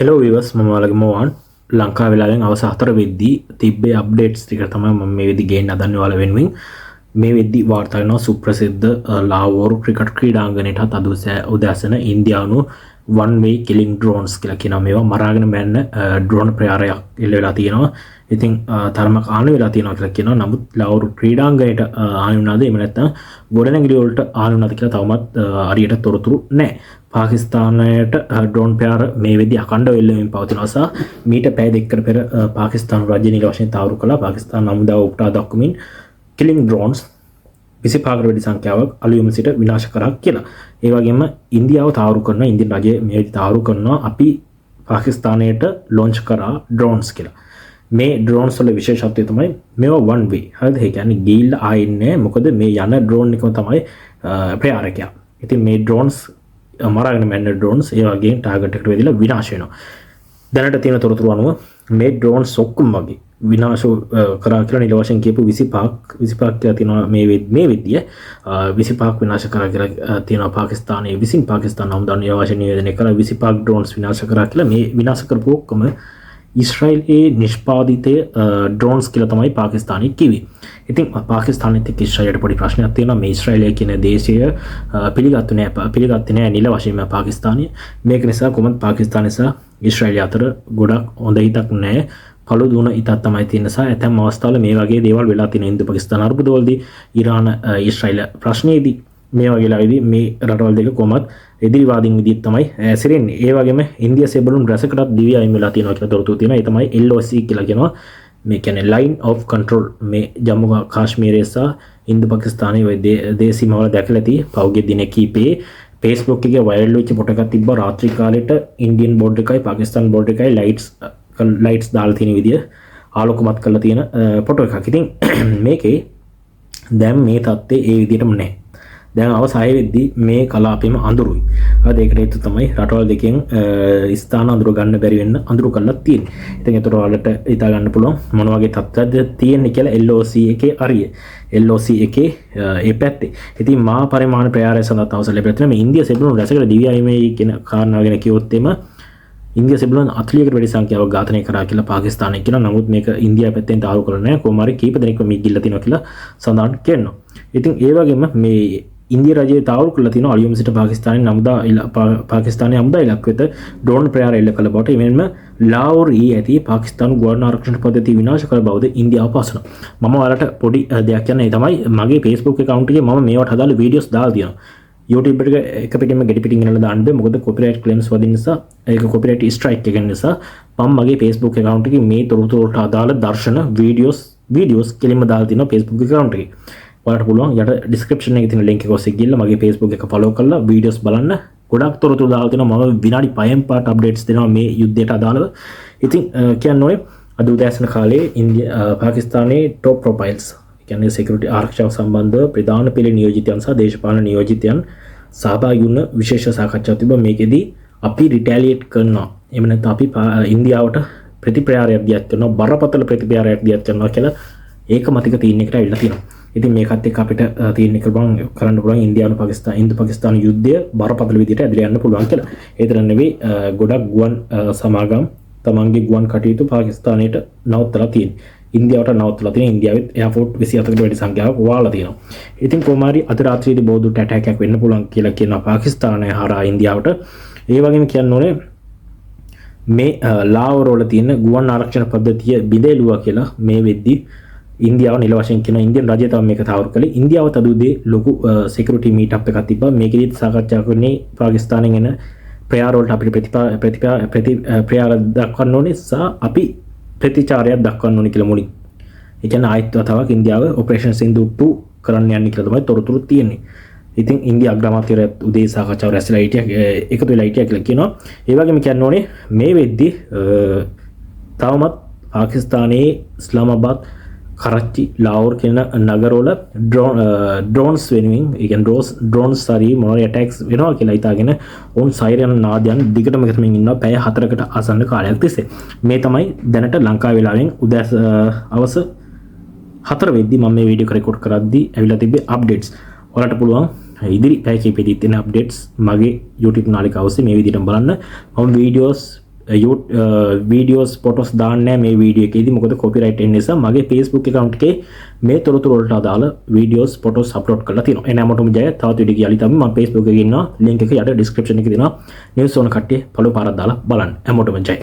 Hello විවස් මම ඔයාලගේ මොවන් ලංකා වෙලාවෙන් හවස 4 වෙද්දී තිබ්බේ අප්ඩේට්ස් ටික තමයි මම මේ වෙද්දී ගේන්න හදන්නේ ඔයාලා වෙනුවෙන්. මේ වෙද්දී වාර්තා වෙනවා සුප්‍රසිද්ධ ලාහෝර් ක්‍රිකට් ක්‍රීඩාංගණයටත් අද උදෑසන ඉන්දියානු one way killing drones කියලා කියනවා. මේවා මරාගෙන මැන්න ඩ්‍රෝන් ප්‍රහාරයක් එල්ල වෙලා තියෙනවා. ඉතින් තරමක් ආන වෙලා තියෙනවා කියලා කියනවා. නමුත් ලාහෝර් ක්‍රීඩාංගණයට ආන වුණාද එහෙම නැත්නම් ගොඩනැගිලි වලට ආන වුණාද කියලා තවමත් හරියට තොරතුරු නැහැ. පාකිස්තානයට ඩ්‍රෝන් ප්‍රහාර මේ වෙද්දී අඛණ්ඩව එල්ලෙමින් පවතිනවා සහ මීට පැය දෙකකට පෙර පාකිස්තාන රාජ්‍ය නිල වශයෙන් තාවුරු කළා. පාකිස්තාන නමුදාව උපුටා දක්වමින් killing drones 25කට වැඩි සංඛ්‍යාවක් අලුයම සිට විනාශ කරා කියලා. ඒ වගේම ඉන්දියාව තාවුරු කරන ඉන්දියන් රජය මේ වෙද්දී තාවුරු කරනවා අපි පාකිස්තානයට ලොන්ච් කරා drones කියලා. මේ drones වල විශේෂත්වය තමයි මේවා one way. හරිද? ඒ කියන්නේ ගිහිල්ලා ආයෙන්නේ මොකද මේ යන drone එකම තමයි ප්‍රහාරකයා. ඉතින් මේ drones මරාගෙන මැන්න drones ඒ වගේ ටාගට් එකට වෙදිලා විනාශ වෙනවා. දැනට තියෙන තොරතුරු අනුව මේ drones ඔක්කොම වගේ විනාශ කරා කියලා නිල වශයෙන් කියපු 25ක් කියලා තියෙනවා මේ වෙද්දිය 25ක් විනාශ කරා කියලා තියෙනවා පාකිස්තානයේ විසින් පාකිස්තාන නමුදා නිල වශයෙන් නිවේදනය කරා 25 drones විනාශ කරා කියලා. මේ විනාශ කරපු ඔක්කොම ඉස්රායිලයේ නිෂ්පාදිත drones කියලා තමයි පාකිස්තානයේ කිව්වේ. ඉතින් පාකිස්තානෙත් එක්ක ඉස්රායිලට පොඩි ප්‍රශ්නයක් තියෙනවා. මේ ඉස්රායිලය කියන දේශය පිළිගත්තේ නෑ නිල වශයෙන්ම පාකිස්තානය. මේක නිසා කොහොමද පාකිස්තානය සහ ඉස්රායිලය අතර ගොඩක් හොඳ හිතක් නෑ. පළු දුන හිතක් තමයි තියෙන නිසා ඇතැම් අවස්ථාවල මේ වගේ දේවල් වෙලා තියෙන ඉන්දු පාකිස්තාන අර්බුදවලදී ඉරාන ඉස්රායිල ප්‍රශ්නයේදී මේ වගේ ලාවේදී මේ රටවල් දෙක කොහොමද එදිරිවාදින් විදිහට තමයි ඇසිරෙන්නේ. ඒ වගේම ඉන්දියා සෙබළුන් රැසකටත් දිවි අයින් වෙලා තියෙනවා කියලා තොරතුරු තියෙනවා. ඒ තමයි LOC කියලා කියනවා. මේ කියන්නේ line of control මේ ජම්මු කාශ්මීරයේ සහ ඉන්දු පාකිස්තානයේ ওই දේශීමවල දැකලා ඇති පෞගේ දින කීපේ Facebook එකේ වයිරල් වෙච්ච ෆොටෝ එකක් තිබ්බා. රාත්‍රී කාලෙට ඉන්දියන් බෝඩ් එකයි පාකිස්තාන් බෝඩ් එකයි ලයිට්ස් දාලා තියෙන විදිය ආලෝකමත් කරලා තියෙන ෆොටෝ එකක්. ඉතින් මේකේ දැන් මේ තත්ත්වය ඒ විදිහටම නැහැ. දැන් අවසාය වෙද්දී මේ කලාපෙම අඳුරුයි. අද ඒකට හේතු තමයි රටවල් දෙකෙන් ස්ථාන අඳුර ගන්න බැරි වෙන්න අඳුරු කරලා තියෙන්නේ. ඉතින් ඒතර වලට හිතා ගන්න පුළුවන් මොන වගේ තත්ත්වයක්ද තියෙන්නේ කියලා LOC එකේ අරිය. LOC එකේ ඒ පැත්තේ. ඉතින් මහා පරිමාණ ප්‍රයාරය සඳහා අවසර ලැබෙලා තියෙන මේ ඉන්දියා සෙබළුන් රැසකට දිවි අයිමේ කියන කාරණාව ගැන කිව්වොත් එම ඉන්දියා සෙබළුන් 40කට වැඩි සංඛ්‍යාවක් ඝාතනය කරා කියලා පාකිස්තානය කියනවා. නමුත් මේක ඉන්දියාව පැත්තෙන් තාරු කරලා නැහැ. කොහොම හරි කීප දෙනෙක්ව මේ ගිල්ල තිනවා කියලා සඳහන් කරනවා. ඉතින් ඒ වගේම මේ ඉන්දියා රජයේ තාවුරු කරලා තියෙනවා අලියම් සිට පාකිස්තානයේ හමුදා ඉලක්ක වෙත ඩ්‍රෝන් ප්‍රහාර එල්ල කළ බවට එමෙන්ම ලාහෝර් ඇති පාකිස්තානු ගුවන් ආරක්ෂණ පද්ධතිය විනාශ කළ බවද ඉන්දියාව පවසනවා. මම ඔයාලට පොඩි දෙයක් කියන්නේ තමයි මගේ Facebook account එකේ මම මේවට අදාළ වීඩියෝස් දාලා තියෙනවා. YouTube එක පිටින්ම ගෙඩි පිටින් ගෙනලා දාන්න බෑ. මොකද copyright claims වදින නිසා ඒක copyright strike එක නිසා මම මගේ Facebook account එකේ මේ තොරතුරු වලට අදාළ දර්ශන වීඩියෝස් කෙලින්ම දාලා තියෙනවා Facebook account එකේ. ඔයාලට පුළුවන් යට description එකේ තියෙන link එක ඔස්සේ ගිහලා මගේ Facebook එක follow කරලා videos බලන්න. ගොඩක් තොරතුරු දාලා තියෙනවා. මම විනාඩි 5න් පාට updates දෙනවා මේ යුද්ධයට අදාළව. ඉතින් කියන්න ඕනේ අද උදෑසන කාලේ පාකිස්තානයේ top profiles කියන්නේ security ආරක්ෂාව සම්බන්ධව ප්‍රධාන පෙළ නියෝජිතයන් සහ දේශපාලන නියෝජිතයන් සහභාගී වුණ විශේෂ සාකච්ඡාවක් තිබ්බා. මේකෙදී අපි retaliate කරනවා. එහෙම නැත්නම් අපි ඉන්දියාවට ප්‍රතිප්‍රහාරයක් දියත් කරනවා. බරපතල ප්‍රතිප්‍රහාරයක් දියත් කරනවා කියලා ඒක මතික තීරණයකට ඇවිල්ලා තියෙනවා. ඉතින් මේකත් එක්ක අපිට තීරණය කරන්න පුළුවන් ඉන්දියානු ඉන්දු පාකිස්තාන යුද්ධය බරපතල විදිහට ඇදලා යන්න පුළුවන් කියලා. ඒ තරම් නෙවෙයි ගොඩක් ගුවන් සමාගම් තමන්ගේ ගුවන් කටයුතු පාකිස්තානයට නවත්තලා තියෙනවා. ඉන්දියාවට නවත්තලා තියෙනවා. ඉන්දියාවෙත් එයාපෝට් 27කට වැඩි සංඛ්‍යාවක් වහලා තියෙනවා. ඉතින් කොමාරි අද රාත්‍රියේදී බෝධුට ඇටැක් එකක් වෙන්න පුළුවන් කියලා කියනවා පාකිස්තානය හරහා ඉන්දියාවට. ඒ වගේම කියන්න ඕනේ මේ ලාහෝර් වල තියෙන ගුවන් ආරක්ෂණ පද්ධතිය බිඳෙලුවා කියලා මේ වෙද්දී ඉන්දියාව නිල වශයෙන් කියන ඉන්දියන් රජය තමයි මේක තාවුරු කළේ. ඉන්දියාව තදුදේ ලොකු security meet up එකක් තිබ්බා. මේකෙදිත් සාකච්ඡා කරන්නේ පාකිස්තානෙන් එන ප්‍රහාර වලට අපිට ප්‍රතිචාර දක්වන්න ඕනේ සහ අපි ප්‍රතිචාරයක් දක්වන්න ඕනේ කියලා මුලින්. ඒ කියන්නේ ආයත් වතාවක් ඉන්දියාව ඔපරේෂන් සින්දු 2 කරන්න යන්නේ කියලා තමයි තොරතුරු තියෙන්නේ. ඉතින් ඉන්දියා අග්‍රාමාත්‍යවරයා උදේ සාකච්ඡාව රැස්ලා හිටියා එකතු වෙලා හිටියා කියලා කියනවා. ඒ වගේම කියන්න ඕනේ මේ වෙද්දී තවමත් පාකිස්තානයේ ඉස්ලාමාබාද් කරච්චි ලාහෝර් කියන නගරවල ඩ්‍රෝන්ස් වෙනුවෙන් ඒ කියන්නේ ඩ්‍රෝන්ස් හරි මොනවා ඇටැක්ස් වෙනවා කියලා හිතාගෙන ඔවුන් සයිරන් නාදයන් දිගටම කරමින් ඉන්නවා පැය 4කට ආසන්න කාලයක් තිස්සේ. මේ තමයි දැනට ලංකාව වෙලාවෙන් හවස 4 වෙද්දි මම මේ වීඩියෝ එක රෙකෝඩ් කරද්දී ඇවිල්ලා තිබ්බේ අප්ඩේට්ස්. ඔයාලට පුළුවන් ඉදිරි පැය කිහිපෙදී තියෙන අප්ඩේට්ස් මගේ YouTube නාලිකාව ඔස්සේ මේ විදිහට බලන්න. මම වීඩියෝස් වීඩියෝස් පොටොස් දාන්න මේ වීඩියෝ එකේදී මොකද කොපිරයිට් එන නිසා මගේ Facebook account එකේ මේ තොරතුරු වලට අදාළ වීඩියෝස් පොටොස් අප්ලෝඩ් කරලා තියෙනවා. එන හැමෝටම ජය. තවත් වීඩියෝ යලි තමයි මම Facebook එකේ ඉන්නවා. link එක යට description එකේ දෙනවා. news ඕන කට්ටිය follow පාරක් දාලා බලන්න. හැමෝටම ජය.